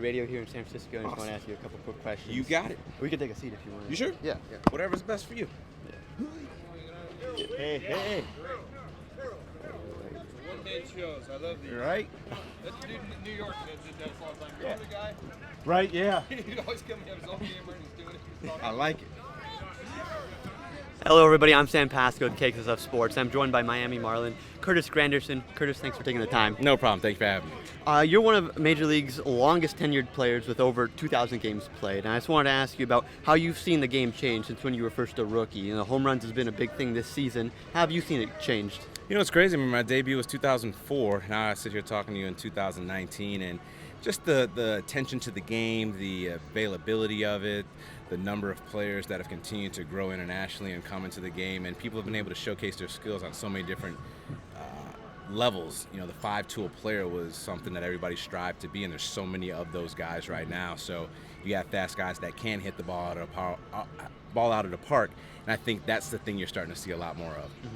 radio here in San Francisco, and I just want to ask you a couple quick questions. You got it. We can take a seat if you want. You sure? Yeah. Whatever's best for you. Hey. One-man shows. I love these. Right? That's the dude in New York that did that all the time. Remember the guy? Right, yeah. He'd always come and have his own camera and he's doing it. I like it. Hello, everybody. I'm Sam Pasco with Cakes of Sports. I'm joined by Miami Marlin, Curtis Granderson. Curtis, thanks for taking the time. No problem. Thanks for having me. You're one of Major League's longest tenured players with over 2,000 games played. And I just wanted to ask you about how you've seen the game change since when you were first a rookie. You know, home runs has been a big thing this season. How have you seen it changed? You know, it's crazy. I mean, my debut was 2004. Now I sit here talking to you in 2019. And just the attention to the game, the availability of it, the number of players that have continued to grow internationally and come into the game, and people have been able to showcase their skills on so many different levels. You know, the five-tool player was something that everybody strived to be, and there's so many of those guys right now. So you got fast guys that can hit the ball out of the park, and I think that's the thing you're starting to see a lot more of. Mm-hmm.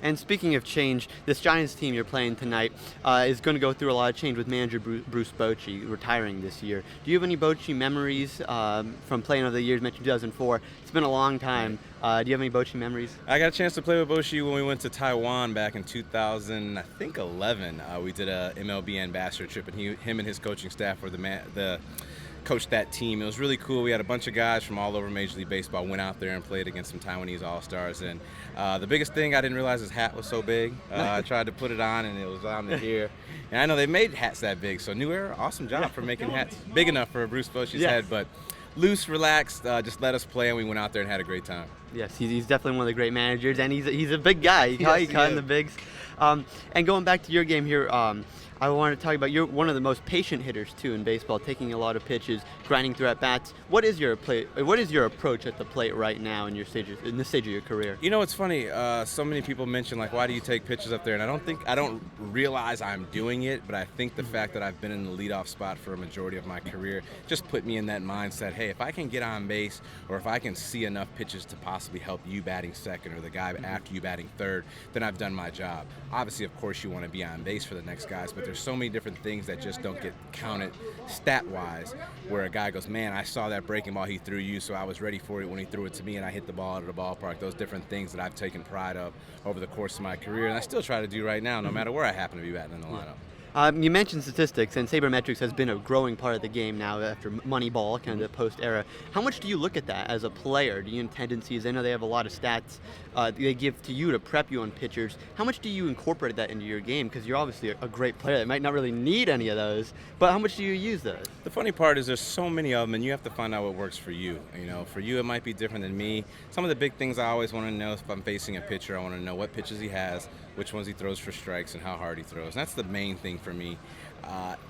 And speaking of change, this Giants team you're playing tonight is going to go through a lot of change with manager Bruce Bochy retiring this year. Do you have any Bochy memories from playing over the years? You mentioned 2004. It's been a long time. Do you have any Bochy memories? I got a chance to play with Bochy when we went to Taiwan back in 2011. We did a MLB ambassador trip, and him and his coaching staff were the coached that team. It was really cool. We had a bunch of guys from all over Major League Baseball went out there and played against some Taiwanese All-Stars. And the biggest thing, I didn't realize his hat was so big. I tried to put it on, and it was on to here. And I know they made hats that big, so New Era, awesome job for making hats big enough for Bruce Bochy's head. But loose, relaxed, just let us play, and we went out there and had a great time. Yes, he's definitely one of the great managers, and he's a big guy. He caught in the bigs. And going back to your game here, I want to talk about you're one of the most patient hitters too in baseball, taking a lot of pitches, grinding through at bats. What is your approach at the plate right now in this stage of your career? You know, it's funny. So many people mention like, why do you take pitches up there? And I don't realize I'm doing it, but I think the fact that I've been in the leadoff spot for a majority of my career just put me in that mindset. Hey, if I can get on base, or if I can see enough pitches to possibly help you batting second or the guy after you batting third, then I've done my job. Obviously, of course, you want to be on base for the next guys, but there's so many different things that just don't get counted stat-wise, where a guy goes, man, I saw that breaking ball he threw you, so I was ready for it when he threw it to me, and I hit the ball out of the ballpark. Those different things that I've taken pride of over the course of my career, and I still try to do right now, no matter where I happen to be batting in the lineup. You mentioned statistics, and sabermetrics has been a growing part of the game now after Moneyball, kind of the post-era. How much do you look at that as a player? Do you have tendencies? I know they have a lot of stats they give to you to prep you on pitchers. How much do you incorporate that into your game? Because you're obviously a great player that might not really need any of those, but how much do you use those? The funny part is there's so many of them, and you have to find out what works for you. You know, for you it might be different than me. Some of the big things I always want to know if I'm facing a pitcher, I want to know what pitches he has, which ones he throws for strikes, and how hard he throws. And that's the main thing for me.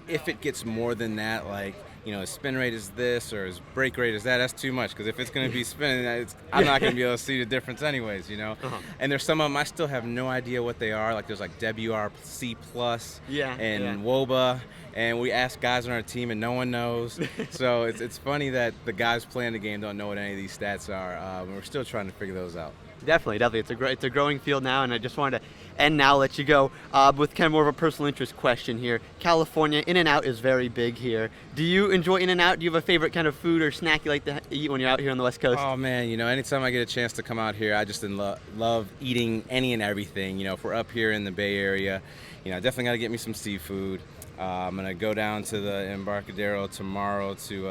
If it gets more than that, like, you know, his spin rate is this or his break rate is that, that's too much. Because if it's going to be spinning, I'm not going to be able to see the difference anyways, you know. And there's some of them I still have no idea what they are. Like there's like WRC plus and WOBA. And we ask guys on our team and no one knows. So it's funny that the guys playing the game don't know what any of these stats are. We're still trying to figure those out. Definitely. It's a growing field now, and I just wanted to end now, let you go with kind of more of a personal interest question here. California, In-N-Out is very big here. Do you enjoy In-N-Out? Do you have a favorite kind of food or snack you like to eat when you're out here on the West Coast? Oh man, you know, anytime I get a chance to come out here, I just love eating any and everything. You know, if we're up here in the Bay Area, you know, I definitely got to get me some seafood. I'm going to go down to the Embarcadero tomorrow to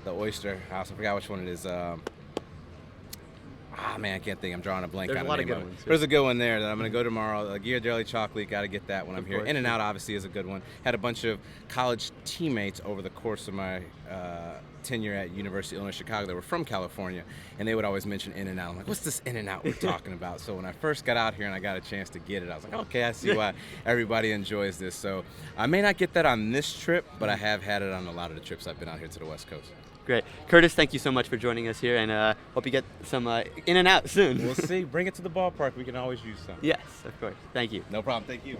the Oyster House. I forgot which one it is. Man, I can't think. I'm drawing a blank on the name of it. There's a lot of good ones. There's a good one there that I'm going to go tomorrow. The Ghirardelli chocolate, got to get that when I'm here. In-N-Out obviously is a good one. Had a bunch of college teammates over the course of my tenure at University of Illinois Chicago that were from California, and they would always mention In-N-Out. I'm like, what's this In-N-Out we're talking about? So when I first got out here and I got a chance to get it, I was like, okay, I see why everybody enjoys this. So I may not get that on this trip, but I have had it on a lot of the trips I've been out here to the West Coast. Great. Curtis, thank you so much for joining us here, and hope you get some In-N-Out soon. We'll see. Bring it to the ballpark. We can always use some. Yes, of course. Thank you. No problem. Thank you.